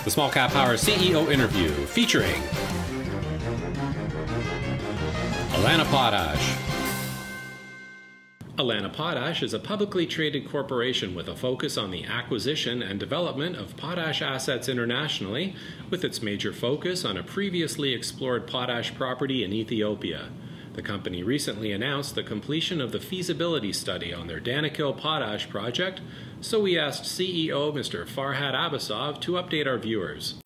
The SmallCapPower CEO interview featuring Allana Potash. Allana Potash is a publicly traded corporation with a focus on the acquisition and development of potash assets internationally, with its major focus on a previously explored potash property in Ethiopia. The company recently announced the completion of the feasibility study on their Dallol Potash Project, so we asked CEO Mr. Farhad Abasov to update our viewers.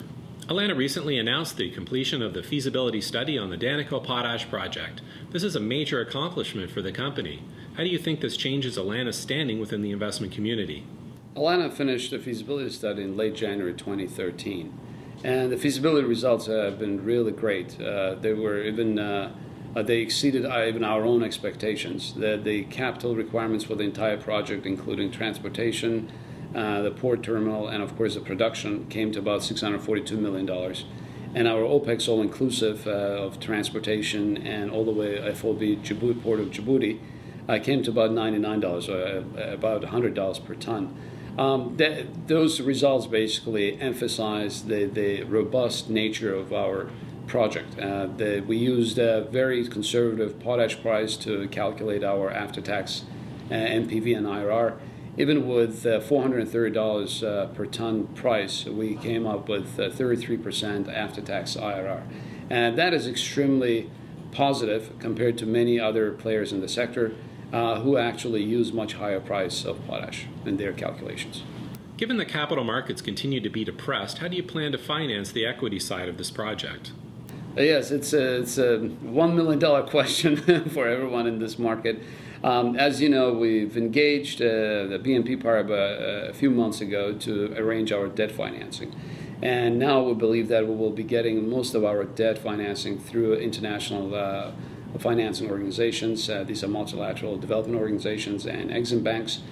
Allana recently announced the completion of the feasibility study on the Dallol Potash Project. This is a major accomplishment for the company. How do you think this changes Allana's standing within the investment community? Allana finished the feasibility study in late January 2013, and the feasibility results have been really great. They exceeded even our own expectations. The capital requirements for the entire project, including transportation, the port terminal, and of course the production, came to about $642 million. And our OPEX, all inclusive of transportation and all the way FOB Djibouti, Port of Djibouti, came to about $99, or about $100 per ton. Those results basically emphasize the robust nature of our project. We used a very conservative potash price to calculate our after-tax NPV and IRR. Even with $430 per ton price, we came up with 33% after-tax IRR. And that is extremely positive compared to many other players in the sector who actually use much higher price of potash in their calculations. Given the capital markets continue to be depressed, how do you plan to finance the equity side of this project? Yes, it's a $1 million question for everyone in this market. As you know, we've engaged the BNP Paribas a few months ago to arrange our debt financing. And now we believe that we will be getting most of our debt financing through international financing organizations. These are multilateral development organizations and Exim banks.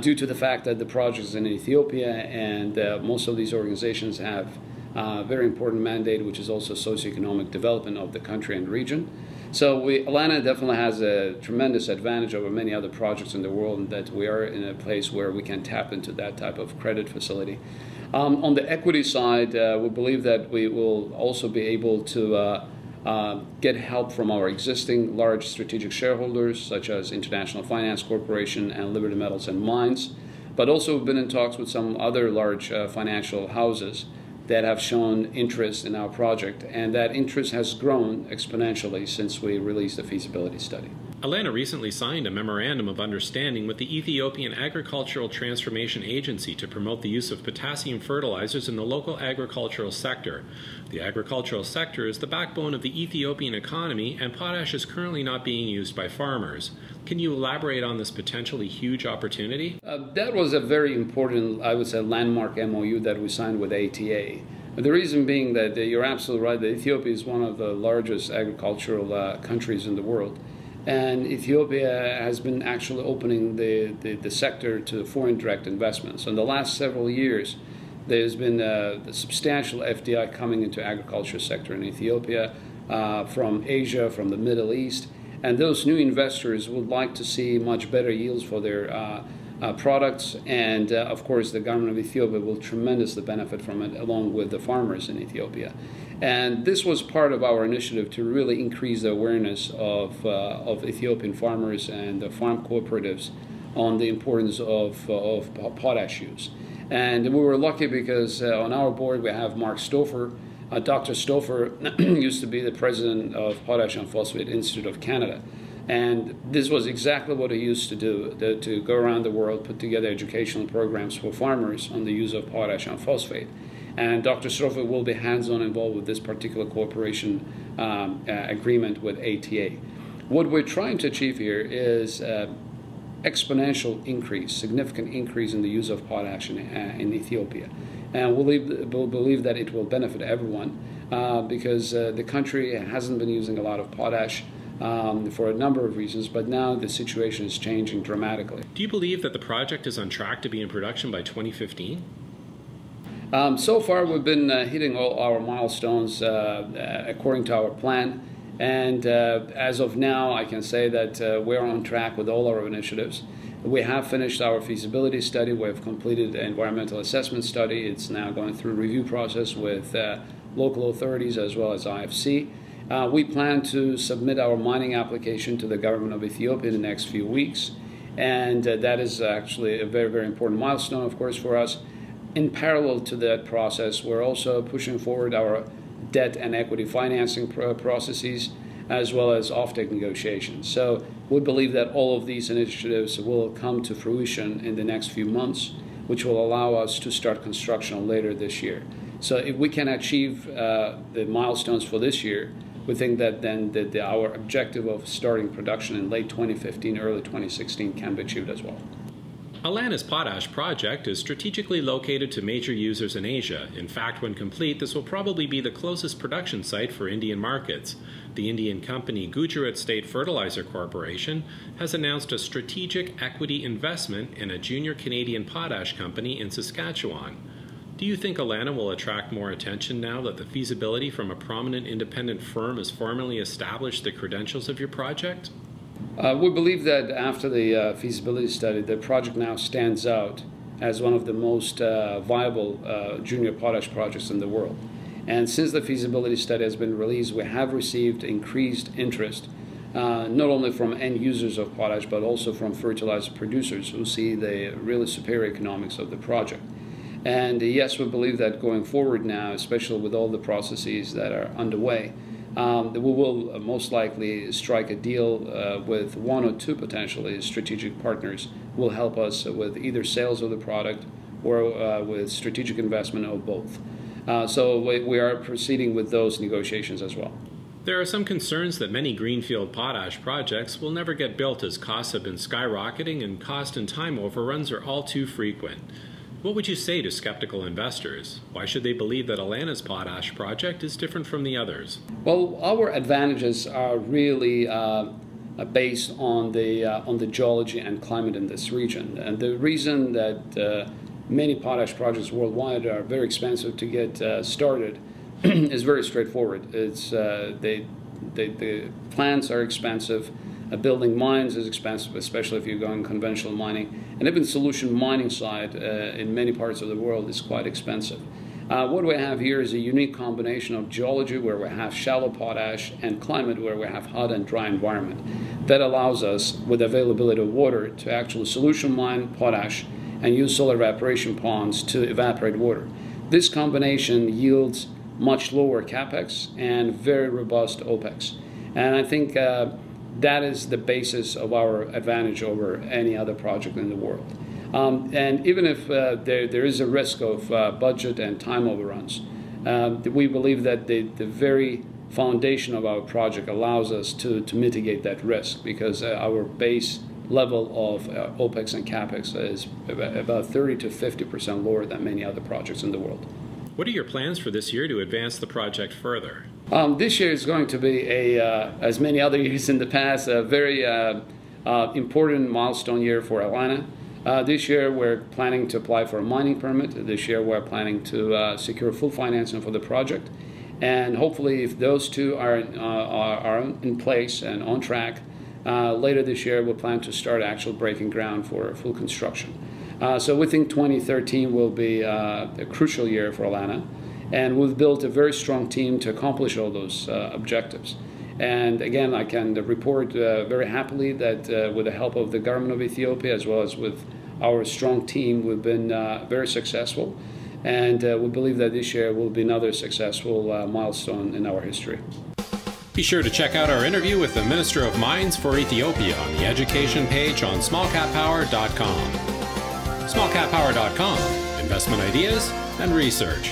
Due to the fact that the project is in Ethiopia, and most of these organizations have a very important mandate, which is also socioeconomic development of the country and region. So Allana definitely has a tremendous advantage over many other projects in the world, in that we are in a place where we can tap into that type of credit facility. On the equity side, we believe that we will also be able to get help from our existing large strategic shareholders, such as International Finance Corporation and Liberty Metals and Mines, but also we've been in talks with some other large financial houses that have shown interest in our project, and that interest has grown exponentially since we released the feasibility study. Allana recently signed a memorandum of understanding with the Ethiopian Agricultural Transformation Agency to promote the use of potassium fertilizers in the local agricultural sector. The agricultural sector is the backbone of the Ethiopian economy, and potash is currently not being used by farmers. Can you elaborate on this potentially huge opportunity? That was a very important, I would say, landmark MOU that we signed with ATA. The reason being that you're absolutely right, that Ethiopia is one of the largest agricultural countries in the world. And Ethiopia has been actually opening the sector to foreign direct investments. So in the last several years, there's been a substantial FDI coming into agriculture sector in Ethiopia from Asia, from the Middle East. And those new investors would like to see much better yields for their products. And of course, the government of Ethiopia will tremendously benefit from it, along with the farmers in Ethiopia. And this was part of our initiative to really increase the awareness of Ethiopian farmers and the farm cooperatives on the importance of potash use. And we were lucky because on our board we have Mark Stouffer. Dr. Stouffer used to be the president of Potash and Phosphate Institute of Canada. And this was exactly what he used to do, to go around the world, put together educational programs for farmers on the use of potash and phosphate. And Dr. Stouffer will be hands-on involved with this particular cooperation agreement with ATA. What we're trying to achieve here is exponential increase, significant increase in the use of potash in Ethiopia. And we believe that it will benefit everyone because the country hasn't been using a lot of potash for a number of reasons, but now the situation is changing dramatically. Do you believe that the project is on track to be in production by 2015? So far, we've been hitting all our milestones according to our plan. And as of now, I can say that we're on track with all our initiatives. We have finished our feasibility study. We have completed the environmental assessment study. It's now going through a review process with local authorities as well as IFC. We plan to submit our mining application to the government of Ethiopia in the next few weeks, and that is actually a very, very important milestone, of course, for us. In parallel to that process, we're also pushing forward our debt and equity financing processes, as well as offtake negotiations. So we believe that all of these initiatives will come to fruition in the next few months, which will allow us to start construction later this year. So if we can achieve the milestones for this year, we think that then our objective of starting production in late 2015, early 2016 can be achieved as well. Allana's Potash project is strategically located to major users in Asia. In fact, when complete, this will probably be the closest production site for Indian markets. The Indian company Gujarat State Fertilizer Corporation has announced a strategic equity investment in a junior Canadian potash company in Saskatchewan. Do you think Allana will attract more attention now that the feasibility from a prominent independent firm has formally established the credentials of your project? We believe that after the feasibility study, the project now stands out as one of the most viable junior potash projects in the world. And since the feasibility study has been released, we have received increased interest, not only from end users of potash, but also from fertilizer producers who see the really superior economics of the project. And yes, we believe that going forward now, especially with all the processes that are underway, we will most likely strike a deal with one or two potentially strategic partners who will help us with either sales of the product or with strategic investment or both. So we are proceeding with those negotiations as well. There are some concerns that many greenfield potash projects will never get built as costs have been skyrocketing and cost and time overruns are all too frequent. What would you say to skeptical investors? Why should they believe that Allana's Potash project is different from the others? Well, our advantages are really based on the geology and climate in this region. And the reason that many potash projects worldwide are very expensive to get started is very straightforward. It's the plants are expensive. Building mines is expensive, especially if you're going conventional mining. And even solution mining side in many parts of the world is quite expensive. What we have here is a unique combination of geology where we have shallow potash and climate where we have hot and dry environment. That allows us, with availability of water, to actually solution mine potash and use solar evaporation ponds to evaporate water. This combination yields much lower capex and very robust opex. And I think that is the basis of our advantage over any other project in the world. And even if there is a risk of budget and time overruns, we believe that the very foundation of our project allows us to mitigate that risk because our base level of OPEX and CAPEX is about 30 to 50% lower than many other projects in the world. What are your plans for this year to advance the project further? This year is going to be, as many other years in the past, a very important milestone year for Allana. This year we're planning to apply for a mining permit. This year we're planning to secure full financing for the project. And hopefully if those two are in place and on track, later this year we'll plan to start actual breaking ground for full construction. So we think 2013 will be a crucial year for Allana. And we've built a very strong team to accomplish all those objectives. And again, I can report very happily that with the help of the government of Ethiopia, as well as with our strong team, we've been very successful. And we believe that this year will be another successful milestone in our history. Be sure to check out our interview with the Minister of Mines for Ethiopia on the education page on SmallCapPower.com. SmallCapPower.com, investment ideas and research.